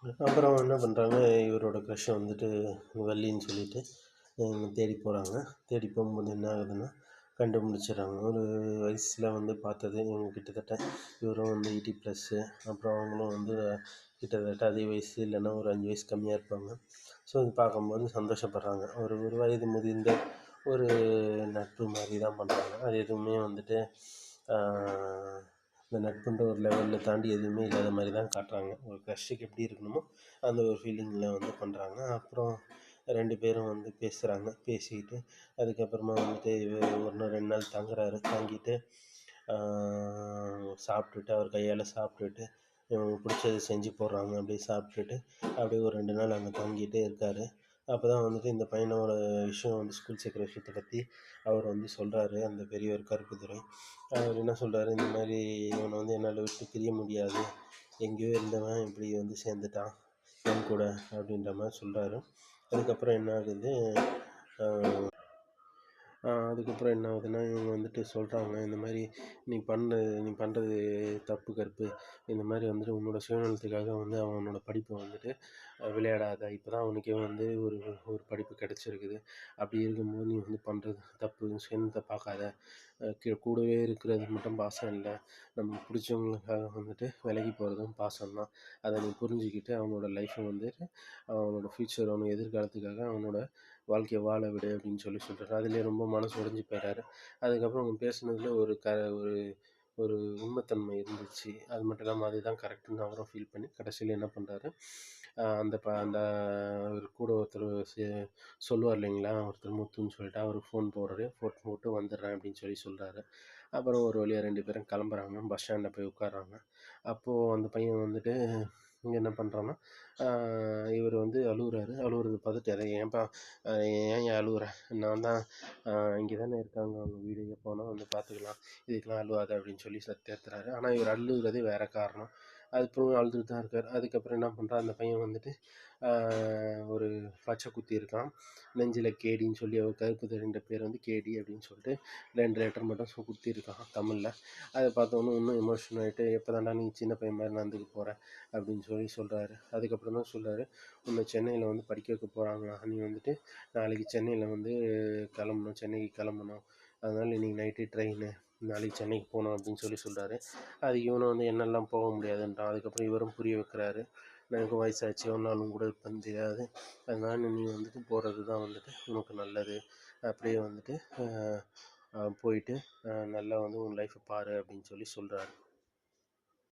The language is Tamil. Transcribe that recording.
அப்புறம் என்ன பண்ணுறாங்க, இவரோட க்ரஷ்ஷை வந்துட்டு வள்ளின்னு சொல்லிட்டு தேடி போகிறாங்க. தேடி போகும்போது என்ன ஆகுதுன்னா, கண்டுபிடிச்சிடுறாங்க. ஒரு வயசில் வந்து பார்த்தது இவங்க கிட்டத்தட்ட இவரும் வந்து 80+. அப்புறம் அவங்களும் வந்து கிட்டத்தட்ட அதே வயசு, இல்லைன்னா ஒரு 5 வயசு கம்மியாக இருப்பாங்க. ஸோ இது பார்க்கும்போது சந்தோஷப்படுறாங்க. ஒரு ஒரு வயது முதிர்ந்த ஒரு நட்பு மாதிரி தான் பண்ணுறாங்க. அது எதுவுமே வந்துட்டு இந்த நட்புன்ற ஒரு லெவலில் தாண்டி எதுவுமே இல்லாத மாதிரி தான் காட்டுறாங்க. ஒரு க்ரஷ்ஷுக்கு எப்படி இருக்கணுமோ அந்த ஒரு ஃபீலிங்கில் வந்து பண்ணுறாங்க. அப்புறம் 2 பேரும் வந்து பேசுகிறாங்க. பேசிக்கிட்டு அதுக்கப்புறமா வந்துட்டு ஒரு நாள் 2 நாள் தங்குறாரு. தங்கிட்டு சாப்பிட்டுட்டு அவர் கையால் சாப்பிட்டுட்டு இவங்களுக்கு பிடிச்சது செஞ்சு போடுறாங்க. அப்படியே சாப்பிட்டுட்டு அப்படியே ஒரு 2 நாள் அங்கே தங்கிட்டே இருக்கார். அப்போ தான் வந்துட்டு இந்த பையனோட விஷயம் வந்து ஸ்கூல் சேர்க்குற விஷயத்தை பற்றி அவர் வந்து சொல்கிறாரு. அந்த பெரியவர் கருப்புத்துறை அவர் என்ன சொல்கிறாரு, இந்த மாதிரி இவனை வந்து என்னால் விட்டு பிரிய முடியாது, எங்கேயோ இருந்தவன் இப்படி வந்து சேர்ந்துட்டான் என் கூட அப்படின்ற மாதிரி சொல்கிறாரு. அதுக்கப்புறம் என்ன ஆகுது, அதுக்கப்புறம் என்ன ஆகுதுன்னா, இவங்க வந்துட்டு சொல்கிறாங்க, இந்த மாதிரி நீ பண்ணுறது தப்பு கருப்பு. இந்த மாதிரி வந்துட்டு உன்னோட சுயநலத்துக்காக வந்து அவனோட படிப்பை வந்துட்டு விளையாடாத. இப்போ தான் அவனுக்கே வந்து ஒரு ஒரு படிப்பு கிடச்சிருக்குது. அப்படி இருக்கும்போது நீ வந்து பண்ணுறது தப்பு. சுயநலத்தை பார்க்காத. கூடவே இருக்கிறது மட்டும் பாசம் இல்லை. நமக்கு பிடிச்சவங்களுக்காக வந்துட்டு விலகி போகிறதும் பாசம்தான். அதை நீ புரிஞ்சுக்கிட்டு அவனோட லைஃப்பை வந்துட்டு அவனோட ஃப்யூச்சர், அவனோட எதிர்காலத்துக்காக அவனோட வாழ்க்கையை வாழ விடு அப்படின்னு சொல்கிறாரு. அதுலேயே ரொம்ப மனசு உடைஞ்சு போயிறாரு. அதுக்கப்புறம் அவங்க பேசுனதில் ஒரு ஒரு உண்மைத்தன்மை இருந்துச்சு. அது மட்டும் இல்லாமல் அதுதான் கரெக்டுன்னு அவரும் ஃபீல் பண்ணி கடைசியில் என்ன பண்ணுறாரு, அந்த அவர் கூட ஒருத்தர் சொல்லுவார் இல்லைங்களா, ஒருத்தர் முத்துன்னு சொல்லிட்டு அவருக்கு ஃபோன் போடுறாரு. ஃபோன் போட்டு வந்துடுறேன் அப்படின்னு சொல்கிறாரு. அப்புறம் ஒரு வழியாக 2 பேரும் கிளம்புறாங்க. பஸ் ஸ்டாண்டில் போய் உட்கார்றாங்க. அப்போது அந்த பையன் வந்துட்டு இங்கே என்ன பண்ணுறான்னா, இவர் வந்து அழுவுறத பார்த்துட்டு, அதை ஏன்பா ஏன் அழுவுற, நான் தான் இங்கே தானே இருக்காங்க அவங்க வீடு, எப்போனா வந்து பார்த்துக்கலாம், இதுக்கெலாம் அழுவாத அப்படின்னு சொல்லி தேத்துறாரு. ஆனால் இவர் அழுகுறதே வேறு காரணம். அதுக்கப்புறம் அழுதுட்டு தான் இருக்கார். அதுக்கப்புறம் என்ன பண்ணுறான், அந்த பையன் வந்துட்டு ஒரு பச்சை குத்தி இருக்கான் நெஞ்சில், கேடின்னு சொல்லி. அவர் கருப்பு 2 பேர் வந்து கேடி அப்படின்னு சொல்லிட்டு 2 லெட்டர் மட்டும் குத்திருக்கான் தமிழில். அதை பார்த்தோன்னே இன்னும் எமோஷன் ஆகிட்டு, எப்போ தாண்டா நீ சின்ன பையன் மாதிரி நடந்துக்க போகிற அப்படின்னு சொல்கிறாரு. அதுக்கப்புறம் தான் சொல்கிறாரு, உன்னை சென்னையில் வந்து படிக்க வைக்க போகிறாங்க, நீ வந்துட்டு நாளைக்கு சென்னையில் வந்து சென்னைக்கு கிளம்பணும், அதனால் இன்றைக்கி நைட்டு ட்ரெயின், நாளைக்கு சென்னைக்கு போகணும் அப்படின்னு சொல்கிறாரு. அதுக்கு இவனை வந்து என்னெல்லாம் போக முடியாதுன்றான். அதுக்கப்புறம் இவரும் புரிய வைக்கிறாரு, எனக்கு வயசாச்சு, ஒன்றாலும் கூட இப்போ தெரியாது, அதனால் நீ வந்துட்டு போகிறது தான் வந்துட்டு உனக்கு நல்லது, அப்படியே வந்துட்டு போயிட்டு நல்லா வந்து உன் லைஃப்பை பாரு அப்படின்னு சொல்கிறாரு.